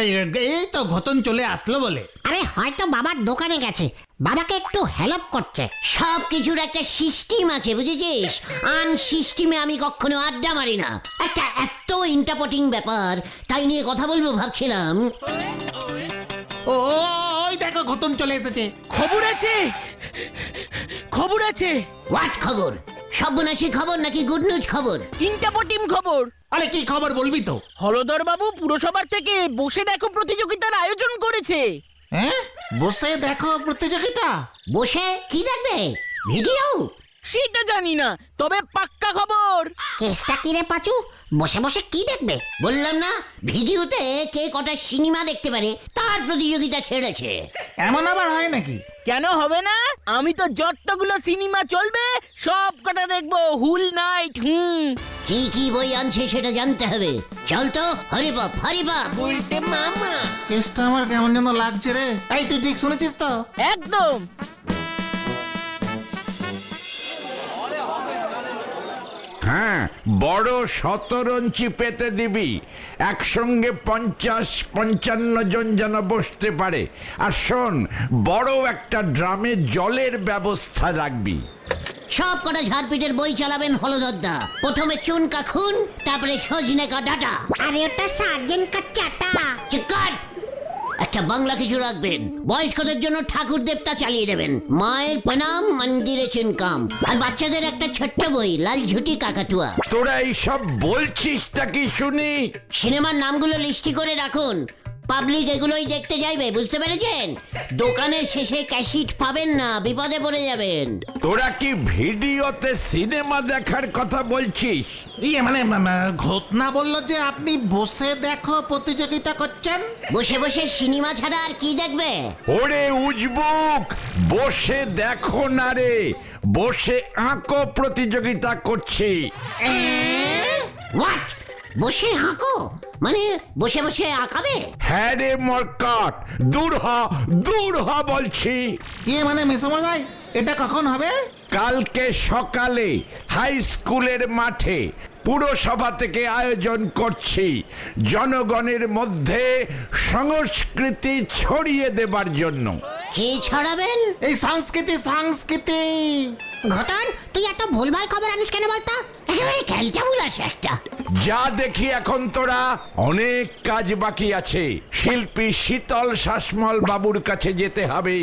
এই এই তো ঘটন চলে আসলো বলে। আরে হয়তো বাবার দোকানে গেছে, বাবাকে একটু হেল্প করছে। সব কিছুর একটা সিস্টেম আছে বুঝেছিস, আন সিস্টেমে আমি কখনো আড্ডা মারি না। একটা এত ইন্টারপোর্টিং ব্যাপার, তাই নিয়ে কথা বলবো ভাবছিলাম। ও ওই দেখো ঘটন চলে এসেছে। খবর আছে, খবর আছে। হোয়াট খবর? সর্বনাশী খবর নাকি গুড নিউজ খবর? ইন্টাপোটিম খবর। আরে কি খবর বলবি তো? হলদর বাবু পুরসভার থেকে বসে দেখো প্রতিযোগিতার আয়োজন করেছে। হ্যাঁ, বসে দেখো প্রতিযোগিতা। বসে কি দেখবে? ভিডিও? সেটা জানি না, তবে পাক্কা খবর। কেসটা কি রে পাচু? বসে বসে কি দেখবে? বললাম না, ভিডিওতে কে কটা সিনেমা দেখতে পারে তার প্রতিযোগিতা ছেড়েছে। এমন আবার হয় নাকি? কেন হবে না? আমি তো যতগুলো সিনেমা চলবে সব কটা দেখবো, হুল নাইট। কি কি বই আনছে সেটা জানতে হবে। চল তো, হরি বাপ হরি বাপ। উল্টে মামা। কেসটা আমার কেমন যেন লাগছে রে। এই তুই ঠিক শুনেছিস তো? একদম। হ্যাঁ, বড় শতরঞ্চি পেতে দিবি, একসঙ্গে 50-55 জন যেন বসতে পারে। আর শোন, বড় একটা ড্রামে জলের ব্যবস্থা রাখবি। সব কটা ঝাড়পিটের বই চালাবেন হলদরদা। প্রথমে চুনকা খুন, তারপরে সজনে কা ডাটা। আরে ওটা সার্জেন কা চাটা। চিকার! একটা বাংলা কিছু রাখবেন। বয়স্কদের জন্য ঠাকুর দেবতা চালিয়ে দেবেন। মায়ের প্রণাম, মন্দিরে চিনকাম। আর বাচ্চাদের একটা ছোট্ট বই, লাল ঝুটি কাকাতুয়া। তোরা এইসব বলছিসটা কি শুনি? সিনেমার নামগুলো লিস্টি করে রাখুন, পাবলিক এগুলোই দেখতে যাইবে, বুঝতে পেরেছেন? দোকানের শেষে ক্যাসেট পাবেন না, বিপদে পড়ে যাবেন। তোরা কি ভিডিওতে সিনেমা দেখার কথা বলছিস? ইয়ে মানে ঘটনা বললো যে আপনি বসে দেখো প্রতিযোগিতা করছেন। বসে বসে সিনেমা ছাড়া আর কি দেখবে? ওরে উজবুক, বসে দেখো না রে, বসে আঁকো প্রতিযোগিতা করছি। হোয়াট? বসে আঁকো? মানে বসে বসে আঁকাবে? হ্যাঁ রে মরকট, দূর হ বলছি। ইয়ে মানে মেসমশাই, এটা কখন হবে? কালকে সকালে হাই স্কুলের মাঠে পুরসভা থেকে আয়োজন করছি জনগণের মধ্যে সংস্কৃতি ছড়িয়ে দেবার জন্য। কি ছড়াবেন? এই সংস্কৃতি। ঘটন, তুই এত ভুলভাল খবর আনিস কেন বলতো? একেবারে খেলটা বুলাস একটা। যা দেখি এখন তোরা, অনেক কাজ বাকি আছে। শিল্পী শীতল শাসমল বাবুর কাছে যেতে হবে।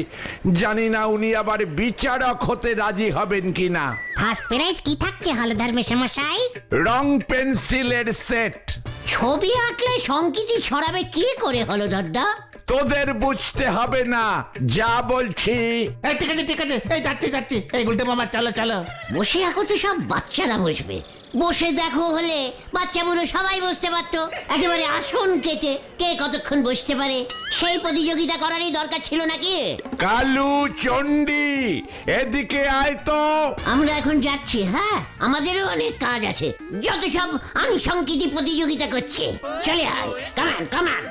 জানি না উনি আবার বিচারক হতে রাজি হবেন কিনা। ফার্স্ট প্রাইজ কি থাকছে হলধর মেশামশাই? রং পেন্সিলের সেট। ছবি আঁকলে সংকৃতি ছড়াবে কি করে হলধরদা? তোদের বুঝতে হবে না, যা বলছি। এই ঠিক আছে, এই যাচ্ছি। এই গুলতে মামা চলো। বসে আঁকো তো সব বাচ্চারা বসবে, বসে দেখো হলে বাচ্চা বুড়ো সবাই বসতে পারতো। একেবারে আসন কেটে কে কতক্ষণ বসতে পারে সেই প্রতিযোগিতা করারই দরকার ছিল নাকি? কালু, চণ্ডী, এদিকে আয় তো। আমরা এখন যাচ্ছি। হ্যাঁ, আমাদেরও অনেক কাজ আছে। যত সব আনুষঙ্গিক প্রতিযোগিতা করছে, চলে আয়। কামান।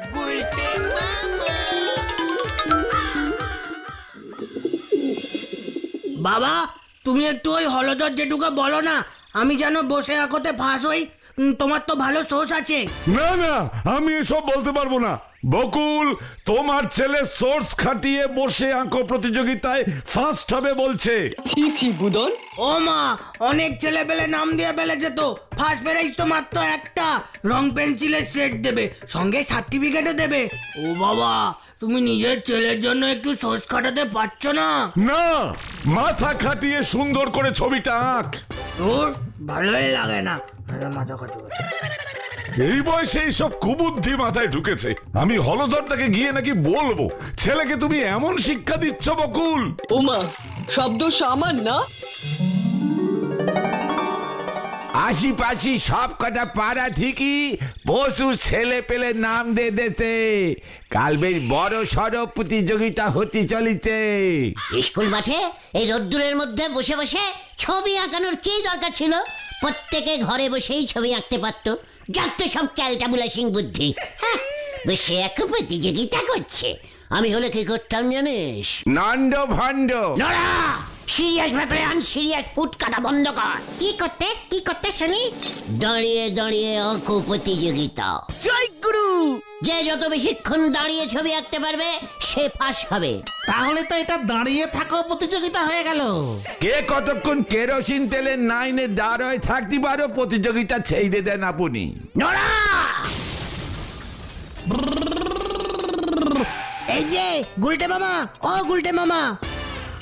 বাবা, তুমি একটু ওই হলদর জেঠুকে বলো না, আমি যেন বসে আঁকোতে ফাঁস হই। তোমার তো ভালো সোর্স আছে। না, আমি এসব বলতে পারবো না। বকুল, তোমার ছেলে সোর্স খাটিয়ে বসে আঁকো প্রতিযোগিতায় ফার্স্ট হবে বলছে। ছি বুদন। ও মা, অনেক ছেলে পেলে নাম দিয়ে ফেলেছে তো। ফার্স্ট প্রাইজ তো মাত্র একটা, রং পেন্সিলের সেট দেবে, সঙ্গে সার্টিফিকেটও দেবে। ও বাবা, তুমি নিজের ছেলের জন্য একটু সোর্স খাটাতে পারছো না? না, মাথা খাটিয়ে সুন্দর করে ছবিটা আঁক। তোর ভালোই লাগে না মাথা খাটু। এই বয়সে এইসব কুবুদ্ধি মাথায় ঢুকেছে। আমি হলধরটাকে গিয়ে নাকি বলবো ছেলেকে তুমি এমন শিক্ষা দিচ্ছ বকুল। ওমা, শব্দ সামান না। আশিপাশি সব কটা পাড়া ঠিকই পশু ছেলে পেলে নাম দিয়ে দেছে। কাল বেশ বড় সড়ো প্রতিযোগিতা হতে চলেছে। স্কুল মাঠে এই রোদ্দুরের মধ্যে বসে বসে ছবি আঁকানোর কি দরকার ছিল? প্রত্যেকে ঘরে বসেই ছবি আঁকতে পারতো। যত সব ক্যালটাবুলাসিং বুদ্ধি। হ্যাঁ, বসে এক প্রতিযোগিতা করছে। আমি হলে কি করতাম জানিস? নন্দ ভণ্ড। নড়া! সিরিয়াস ব্যাপারে আনসিরিয়াস ফুট কাটা বন্ধ কর। কি করতে শুনি? দাঁড়িয়ে দাঁড়িয়ে আঁকো প্রতিযোগিতা। জয় গুরু। যে যত বেশিক্ষণ দাঁড়িয়ে ছবি আঁকতে পারবে সে পাস হবে। তাহলে তো এটা দাঁড়িয়ে থাকো প্রতিযোগিতা হয়ে গেল। কে কতক্ষণ কেরোসিন তেলের নাইনে দাঁড়ায় থাকতে পারো প্রতিযোগিতা ছেড়ে দেন আপনি। নোরা! এই যে গুলটে মামা, ও গুলটে মামা,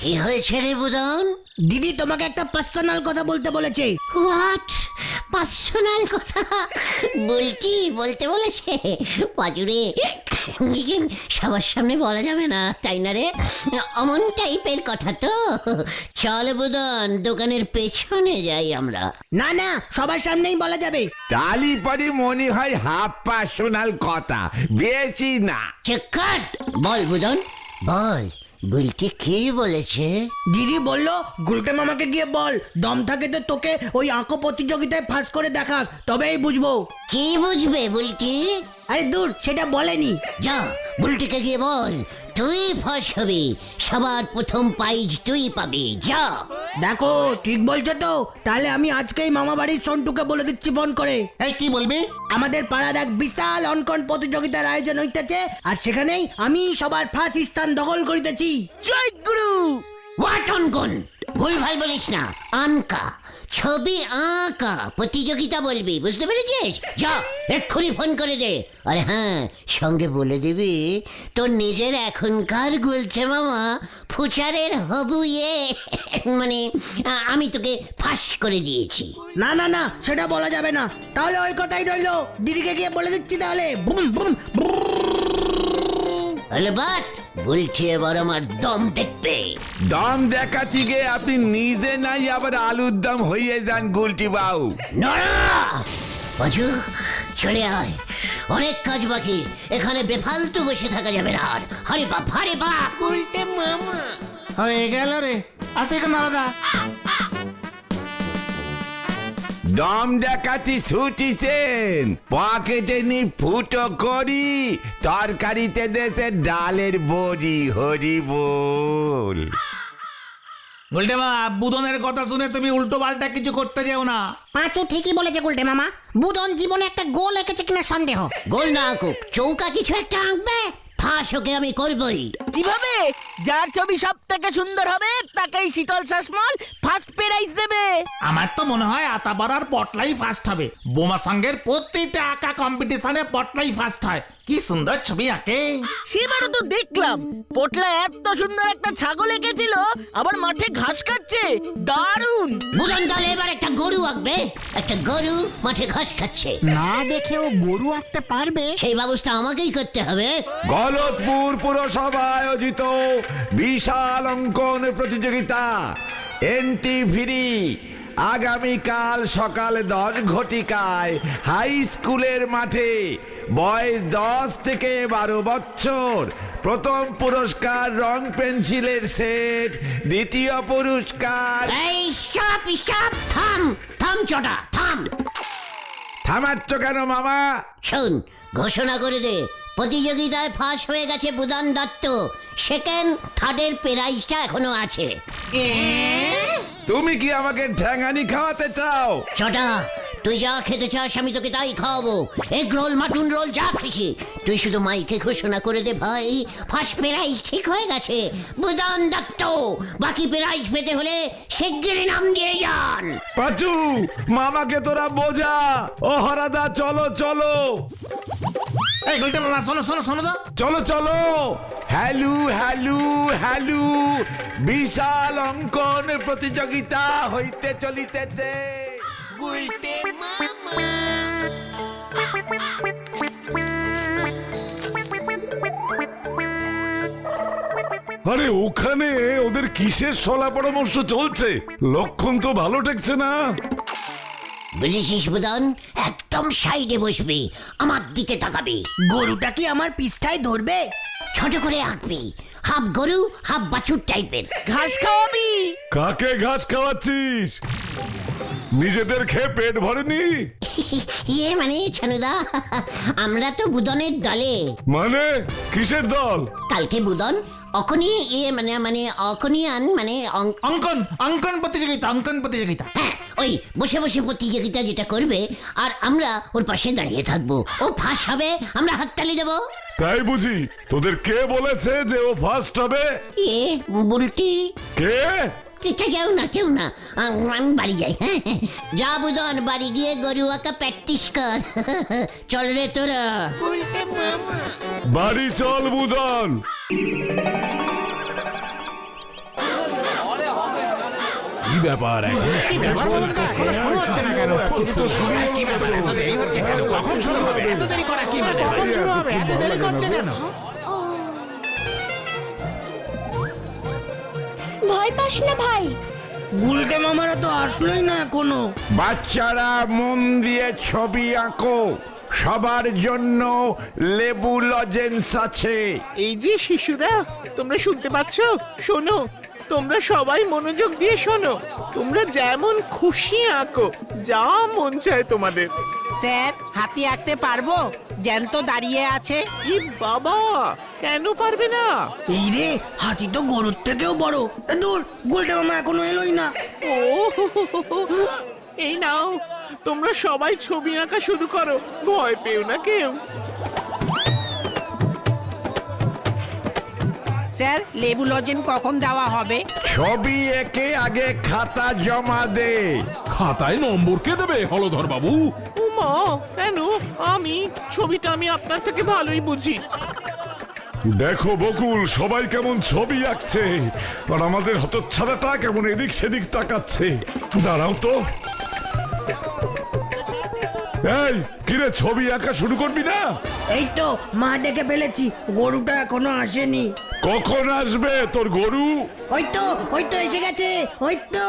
কি হয়েছে রে বুদন? দিদি তোমাকে একটা পার্সোনাল কথা বলতে বলেছে। হোয়াট? পার্সোনাল কথা বলতে বলেছে? পাজুরে, সবার সামনে বলা যাবে না, তাই না রে? অমন টাইপের কথা তো। চল বুদন, দোকানের পেছনে যাই আমরা। না না, সবার সামনেই বলা যাবে। তালি পরে মনে হয় হাফ পার্সোনাল কথা, বেশি না। চক্কর, বল বুদন বল, বলতে কি বলেছে? দিদি বললো গুলটে মামাকে গিয়ে বল, দম থাকে তো তোকে ওই আঁকো প্রতিযোগিতায় ফাঁস করে দেখাক, তবেই বুঝবো। কি বুঝবে বুলটি? আরে দূর, সেটা বলেনি। যা বুলটিকে গিয়ে বল তুই ফাঁস হবি, সবার প্রথম প্রাইজ তুই পাবি। যা। দেখো ঠিক বলছো তো? তাহলে আমি আজকেই মামা বাড়ির সন্টুকে বলে দিচ্ছি ফোন করে। এই কি বলবি? আমাদের পাড়ার এক বিশাল অঙ্কন প্রতিযোগিতার আয়োজন হইতেছে, আর সেখানেই আমি সবার ফার্স্ট স্থান দখল করিতেছি। জয় গুরু। হোয়াট অঙ্কন? ভুলভাল বলিস না, আঁকা ছবি আঁকা প্রতিযোগিতা বলবি, বুঝতে পেরেছিস? যা এক্ষুনি ফোন করে দে। আর হ্যাঁ, সঙ্গে বলে দিবি তোর নিজের এখনকার গুলছে মামা ফুচারের হবু মানে আমি তোকে ফাঁস করে দিয়েছি। না না না, সেটা বলা যাবে না। তাহলে ওই কথাই রইলো, দিদিকে গিয়ে বলে দিচ্ছি তাহলে। Boom boom. হলে বাট বলছি, এবার আমার দম দেখবে। দম দেখাতে গিয়ে আপনি নিজে নাই আবার আলুর দম হয়ে যান গুলটি বাবু। নড়া! বাজু, চলে আয়, অনেক কাজ বাকি, এখানে বেফালতু বসে থাকা যাবে না আর। হরে বাপ, হরে বাপ। উল্টে মামা হয়ে গেল রে। আসে কেন দাদা? দম দেখাতে ছুটিছেন, পকেটে নি ফুটো করি, তরকারিতে দেশে ডালের বড়ি, হরি বল। বলতে মা, বুদনের কথা শুনে তুমি উল্টো পাল্টা কিছু করতে যেও না। পাঁচু ঠিকই বলেছে গুলটে মামা, বুদন জীবনে একটা গোল এঁকেছে কিনা সন্দেহ। গোল না আঁকুক, চৌকা কিছু একটা আঁকবে, ফাঁস ওকে আমি করবই। কিভাবে? যার ছবি সব থেকে সুন্দর হবে তাকেই শীতল শাসমল ফার্স্ট প্রাইজ দেবে। আমার তো মনে হয় আতাপাড়ার পটলাই ফার্স্ট হবে। বোমা সঙ্গের প্রত্যেকটা আঁকা কম্পিটিশনে পটলাই ফার্স্ট হয়। কি সুন্দর ছবি আঁকে। সেবারও তো দেখলাম পোটলা এত সুন্দর একটা ছাগল এঁকেছিল, আবার মাঠে ঘাস খাচ্ছে, দারুণ। বুদন দল এবার একটা গরু আঁকবে, একটা গরু মাঠে ঘাস খাচ্ছে। না দেখেও গরু আঁকতে পারবে? সেই ব্যবস্থা আমাকেই করতে হবে। গলতপুর পুরসভা আয়োজিত বিশাল অঙ্কন প্রতিযোগিতা এন্ট্রি ফ্রি। আগামীকাল সকাল 10 ঘটিকায় হাই স্কুলের মাঠে, বয়স 10 থেকে 12 বছর। প্রথম পুরস্কার রং পেন্সিলের সেট, দ্বিতীয় পুরস্কার। এই স্টপ স্টপ, থাম থাম চটা থাম। থামাচ্ছ কেন মামা? শোন, ঘোষণা করে দে, প্রতিযোগিতায় ফার্স্ট হয়ে গেছে বুদান দত্ত, সেকেন্ড থার্ডের প্রাইজটা এখনো আছে। তুমি কি আমাকে ঠ্যাঙানি খাওয়াতে চাও? চটা, তুই যা খেতে চাস আমি তোকে তাই খাওয়াবো। এগ রোল, মাটন রোল, যা খুশি। তুই শুধু মাইকে ঘোষণা করে দে ভাই, ফার্স্ট প্রাইজ ঠিক হয়ে গেছে বুদান দত্ত। বাকি প্রাইজ পেতে হলে শিগগিরই নাম দিয়ে যান। পাচু, মামাকে তোরা বোঝা। ও হরাদা, চলো চলো এই বলতে মামা, শোনো শোনো শোনো তো। চলো চলো। হ্যালু হ্যালু হ্যালু, বিশাল অঙ্কন প্রতিযোগিতা হইতে চলিতেছে। আরে ওখানে ওদের কিসের সলা পরামর্শ চলছে? লক্ষণ তো ভালো ঠেকছে না। বুঝেছিস বুদান, একদম সাইডে বসবি, আমার দিকে তাকাবি। গরুটা কি আমার পিষ্ঠায় ধরবে? ছোট করে আঁকবি, হাফ গরু হাফ বাছুর টাইপের। ঘাস খাওয়াবি? কাকে ঘাস খাওয়াচ্ছিস? নিজেদের খেয়ে পেট ভরেনি? ইয়ে মানে ছানুদা, আমরা তো বুদনের দলে। মানে কিসের দল? কালকে বুদন অখনি ইয়ে মানে মানে অখনিয়ান মানে অঙ্কন অঙ্কন প্রতিযোগিতা হ্যাঁ, ওই বসে বসে প্রতিযোগিতা যেটা করবে আর আমরা ওর পাশে দাঁড়িয়ে থাকবো। ও ফাঁস হবে, আমরা হাততালি দেবো। তাই বুঝি? তোদের কে বলেছে যে ও ফার্স্ট হবে? এ বুলটি। কে? কেউ না আমি বাড়ি যাই। হ্যাঁ যা বুদন, বাড়ি গিয়ে গরু আঁকা প্র্যাকটিস কর। চল রে তোরা। বাড়ি চল বুদন। কি ব্যাপার এখন শুরু হচ্ছে না কেন? কি ব্যাপার, এত দেরি হচ্ছে কেন? কখন শুরু হবে? এত দেরি করা কি মানে? কখন শুরু হবে? এত দেরি করছে কেন? ভয় পাস না ভাই। গুলটে মামারা তো আসলোই না এখনো। বাচ্চারা মন দিয়ে ছবি আঁকো, সবার জন্য লেবু লজেন্স আছে। এই যে শিশুরা, তোমরা শুনতে পাচ্ছ? শোনো, তোমরা সবাই মনোযোগ দিয়ে শোনো। তোমরা যেমন খুশি আঁকো, যা মন চায় তোমাদের। স্যার হাতি আঁকতে পারবো? জ্যান্ত দাঁড়িয়ে আছে। ই বাবা, কেন পারবে না? এই রে, হাতি তো গরুর থেকেও বড়। দূর, গুলটে মামা এখনো এলোই না। ও এই নাও, তোমরা সবাই ছবি আঁকা শুরু করো, ভয় পেও না কেউ। স্যার লেবু লজেন কখন দেওয়া হবে? ছবি এঁকে আগে খাতা জমা দে। খাতায় নম্বর কে দেবে হলধর বাবু? উমা, কেন? ছবিটা আমি আপনার থেকে ভালোই বুঝি। দেখো বকুল, সবাই কেমন ছবি আঁকছে আর আমাদের হতচ্ছাড়াটা কেমন এদিক সেদিক তাকাচ্ছে। দাঁড়াও তো। এই কিরে, ছবি আঁকা শুরু করবি না? এই তো মা ডেকে ফেলেছি, গরুটা এখনো আসেনি। কখন আসবে তোর গরু? ওই তো এসে গেছে, ওই তো।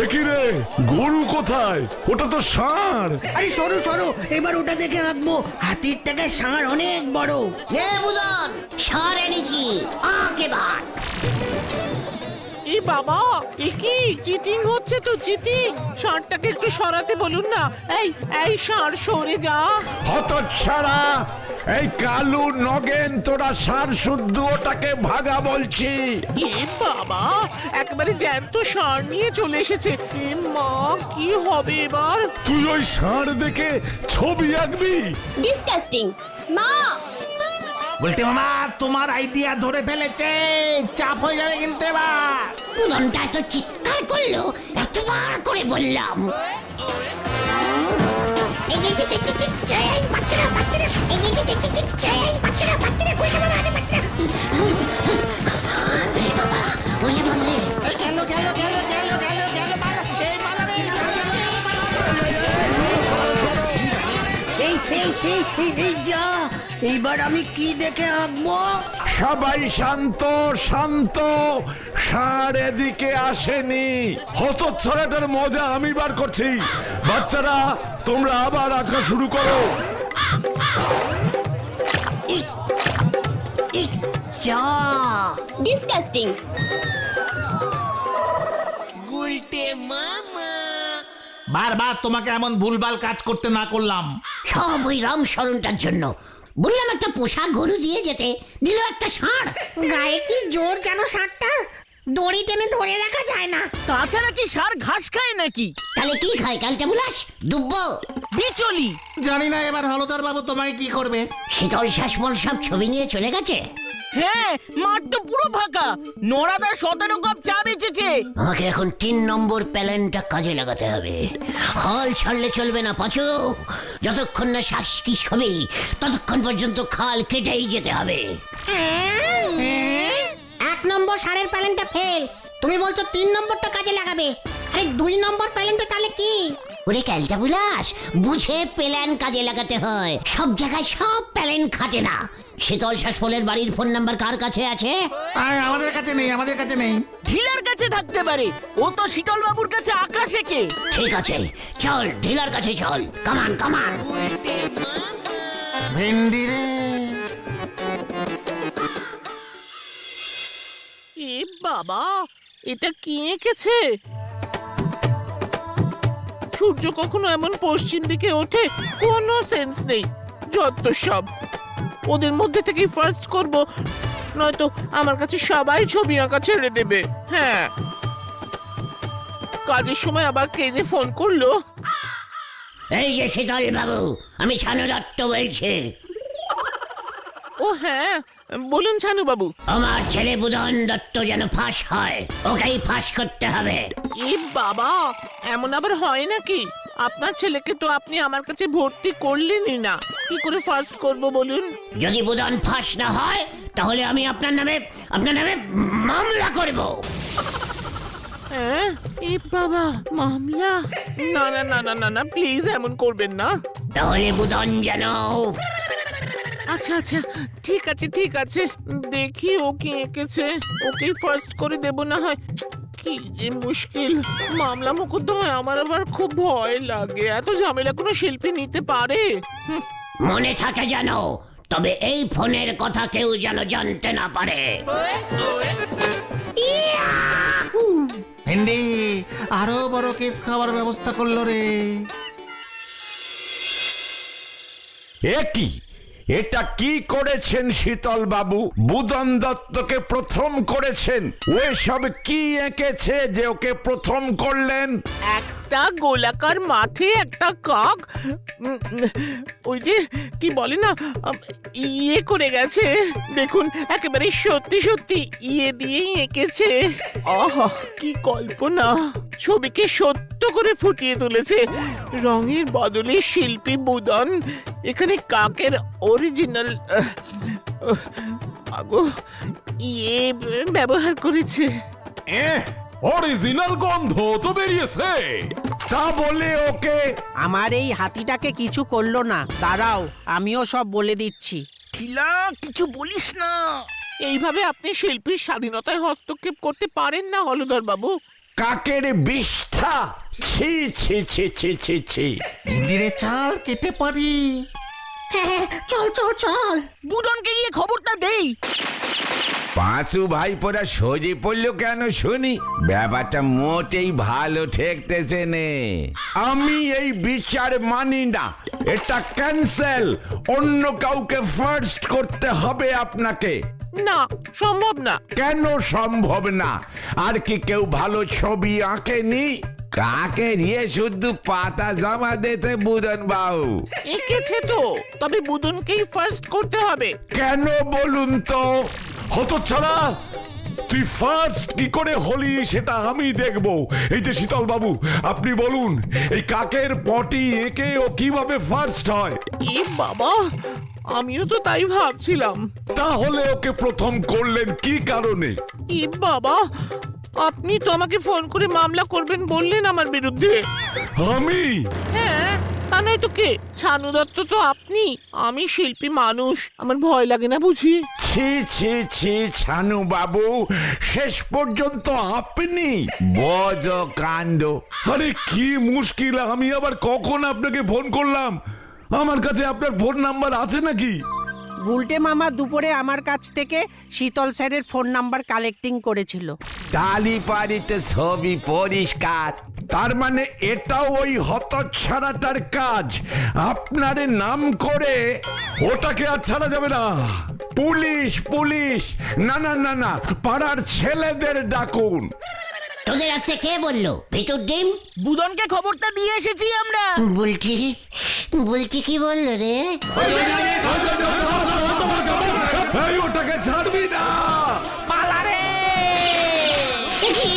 এ কি রে, গরু কোথায়? ওটা তো ষাঁড়। আরে সরো, এবার ওটা দেখে আঁকবো। হাতির থেকে ষাঁড় অনেক বড়। নে বুদন, সর এনেছি, আঁক এবার। এই বাবা, এ কি চিটিং হচ্ছে তো, চিটিং। ষাঁড়টাকে একটু সরাতে বলুন না। এই ষাঁড় সরে যা। হতচ্ছাড়া, এই কালু নগেন, তোরা সার শুদ্ধ ওটাকে ভাগা বলছি। এ বাবা, একেবারে জ্যান্ত ষাঁড় নিয়ে চলে এসেছে। এ মা, কি হবে এবার? তুই ওই ষাঁড় দেখে ছবি আঁকবি? ডিসকাস্টিং। মা, বলতে মামা, তোমার আইডিয়া ধরে ফেলেছে, চাপ হয়ে যাবে কিন্তু এবার। বুদনটা এত চিৎকার করলো, এতবার করে বললাম। এই যে, এই বাচ্চারা, এই যে, এই বাচ্চারা, কই যাবে না, বাচ্চারা। ওরে বাবা, ওরে বাবা রে। এই যা, এইবার আমি কি দেখে আঁকবো? সবাই শান্ত শান্ত, ষাঁড় এদিকে আসেনি। হতচ্ছাড়াটার মজা আমি বার করছি। বাচ্চারা, তোমরা আবার আঁকা শুরু করো। যা, ডিসকাস্টিং। বারবার তোমাকে এমন ভুলভাল কাজ করতে না করলাম। সব ওই রামশরণটার জন্য। বললাম একটা পোষা গরু দিয়ে যেতে, দিল একটা ষাঁড়। গায়ে কি জোর যেন ষাঁড়টা, দড়ি টেনে ধরে রাখা যায় না। তাছাড়া কি ষাঁড় ঘাস খায় নাকি? তাহলে কি খায় কালটা বুলাস? দুব্বো। বিচলি। জানি না এবার হলদার বাবু তোমায় কি করবে। শীতল শাসমল সব ছবি নিয়ে চলে গেছে। হ্যাঁ, মাঠ তো পুরো ফাঁকা। নোরাদা 17 কাপ চা বেচেছে। আমাকে এখন 3 নম্বর প্যালেনটা কাজে লাগাতে হবে। হল ছাড়লে চলবে না পাঁচু। যতক্ষণ না শ্বাস কি হবে, ততক্ষণ পর্যন্ত খাল কেটেই যেতে হবে। 1 নম্বর ষাঁড়ের প্যালেনটা ফেল, তুমি বলছো 3 নম্বরটা কাজে লাগাবে। আরে 2 নম্বর প্যালেনটা তাহলে কি? ওরে ক্যালটা বুলাস, বুঝে প্যালেন কাজে লাগাতে হয়। সব জায়গায় সব প্যালেন খাটে না। শীতল শাসমলের বাড়ির ফোন নাম্বার কার কাছে আছে? আমাদের কাছে নেই। ঢিলার কাছে থাকতে পারে, ও তো শীতল বাবুর কাছে আঁকা শেখে। ঠিক আছে, চল ঢিলার কাছে চল। কামান। ভেন্ডি রে। এ বাবা, এটা কি এঁকেছে? সূর্য কখনো এমন পশ্চিম দিকে ওঠে, কোনো সেন্স নেই। যত সব, ওদের মধ্যে থেকেই ফার্স্ট করব, নয়তো আমার কাছে সবাই ছবি আঁকা ছেড়ে দেবে। হ্যাঁ, কাজের সময় আবার কে যে ফোন করলো। এই যে শীতল বাবু, আমি ছানু দত্ত বলছি। ও হ্যাঁ, বলুন ছানু বাবু। আমার ছেলে বুদন দত্ত যেন ফাঁস হয়, ওকেই ফাঁস করতে হবে। এ বাবা, এমন আবার হয় নাকি? আপনার ছেলেকে তো আপনি আমার কাছে ভর্তি করলেনই না, কি করে ফার্স্ট করব বলুন? যদি বুদন ফাঁস না হয় তাহলে আমি আপনার নামে মামলা করব। হ্যাঁ, এ বাবা, মামলা? না না না না না না, প্লিজ এমন করবেন না। তাহলে বুদন যেন... আচ্ছা আচ্ছা, ঠিক আছে ঠিক আছে, দেখি ও কি এঁকেছে, ওকেই ফার্স্ট করে দেব না হয়। কি যে মুশকিল, মামলা মোকদ্দমায় আমার আবার খুব ভয় লাগে। এত ঝামেলা কোনো শিল্পী নিতে পারে? মনে থাকে যেন, তবে এই ফোনের কথা কেউ যেন জানতে না পারে। ভেন্ডি আরো বড় কেস খাওয়ার ব্যবস্থা করলো রে। কি এটা কি করেছেন শীতল বাবু? বুদন দত্তকে প্রথম করেছেন, ও সব কি এঁকেছে যে ওকে প্রথম করলেন? একটা গোলাকার মাঠে একটা কাক, ওই যে কি বলে না, ইয়ে করে গেছে। দেখুন, একেবারে সত্যি সত্যি ইয়ে দিয়েই এঁকেছে। আহা, কি কল্পনা! ছবিকে সত্য করে ফুটিয়ে তুলেছে। রঙের বদলে শিল্পী বুদন এখানে কাকের অরিজিনাল ইয়ে ব্যবহার করেছে। অরিজিনাল গন্ধ তো বেরিয়েছে। তা বলে ওকে আমার এই হাতিটাকে কিছু করলো না, দাঁড়াও আমিও সব বলে দিচ্ছি। খিলা, কিছু বলিস না। এইভাবে আপনি শিল্পীর স্বাধীনতায় হস্তক্ষেপ করতে পারেন না হলধর বাবু। কাকের বিষ্ঠা! ছি ছি ছি ছি ছি ছি। ভেন্ডিরে চাল কেটে পারি। হ্যাঁ, চল চল চল। বুদনকে গিয়ে খবরটা দেই। পাঁচু ভাই পরা সরে পড়লো কেন শুনি? ব্যাপারটা মোটেই ভালো ঠেকতেছে নে। আমি এই বিচার মানি না, এটা ক্যান্সেল। অন্য কাউকে ফার্স্ট করতে হবে আপনাকে। না, সম্ভব না। কেন সম্ভব না? আর কি কেউ ভালো ছবি আঁকেনি? কাকে নিয়ে শুধু পাতা জমা দিতে বুদন বাবু? এঁকেছে তো, তবে বুদনকেই ফার্স্ট করতে হবে। কেন বলুন তো? হতচ্ছাড়া, তুই ফার্স্ট কি করে হলি সেটা আমি দেখব। এই যে শীতল বাবু, আপনি বলুন, এই কাকের পটি এঁকে ও কিভাবে ফার্স্ট হয়? এ বাবা, আমিও তো তাই ভাবছিলাম। তাহলে ওকে প্রথম করলেন কি কারণে? এ বাবা, আপনি তো আমাকে ফোন করে মামলা করবেন বললেন আমার বিরুদ্ধে। আমি? হ্যাঁ, তা নয় তো কে? ছানু দত্ত তো আপনি, আমি শিল্পী মানুষ, আমার ভয় লাগে না বুঝি? ছি ছি ছি ছানু বাবু, শেষ পর্যন্ত আপনি বজ কাণ্ড। আরে কি মুশকিল, আমি আবার কখন আপনাকে ফোন করলাম? আমার কাছে আপনার ফোন নাম্বার আছে নাকি? গুলটে মামা দুপুরে আমার কাছ থেকে শীতল স্যারের ফোন নাম্বার কালেক্টিং করেছিল। তালি পারিতে ছবি পরিষ্কার। তার মানে এটাও ওই হতচ্ছাড়াটার কাজ, আপনার নাম করে। ওটাকে আর ছাড়া যাবে না। Police police! না না না না, পাড়ার ছেলেদের ডাকুন। তোদের আসতে কে বললো? ভিতর ডিম বুদনকে খবরটা দিয়ে এসেছি আমরা। বলছি বলছি কি বললো রে? এই, ওটাকে ছাড়বি না। এ কি?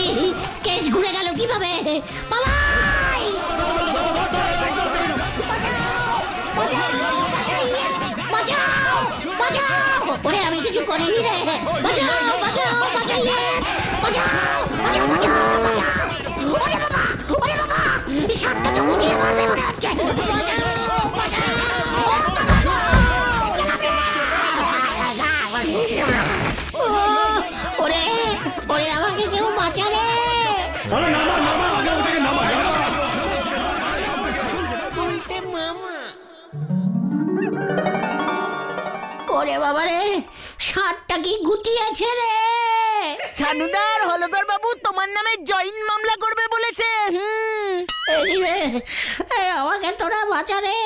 কেস ঘুরে গেল কিভাবে? পালাই! বাঁচাও! বাঁচাও! ওরে আমি কিছু করিনি রে! বাঁচাও! বাঁচাও! বাঁচাইয়ে! বাঁচাও! বাঁচাও! বাঁচাও! বাঁচাও! ওরে বাবা! ওরে বাবা! সাপটা তো গুটিয়ে মারবে মনে হচ্ছে! বাঁচাও! বাঁচাও! ওরে! ওরে আমাকে কেউ বাঁচা রে! ওরে বাবা রে, ষাটটা কি গুটিয়েছে রে! ছানুদার হলদর বাবু তোমার নামে জয়েন মামলা করবে বলেছে। এই রে, এই আমাকে তোরা বাঁচা রে।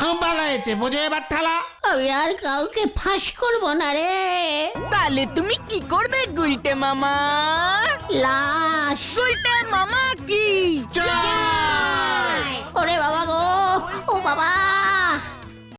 খুব ভালো হয়েছে, বোঝে এবার ঠালা। আমি আর কাউকে ফাঁস করবো না রে। তাহলে তুমি কি করবে গুলটে মামা? লাশ। গুলটে মামা কি? ওরে বাবা গো,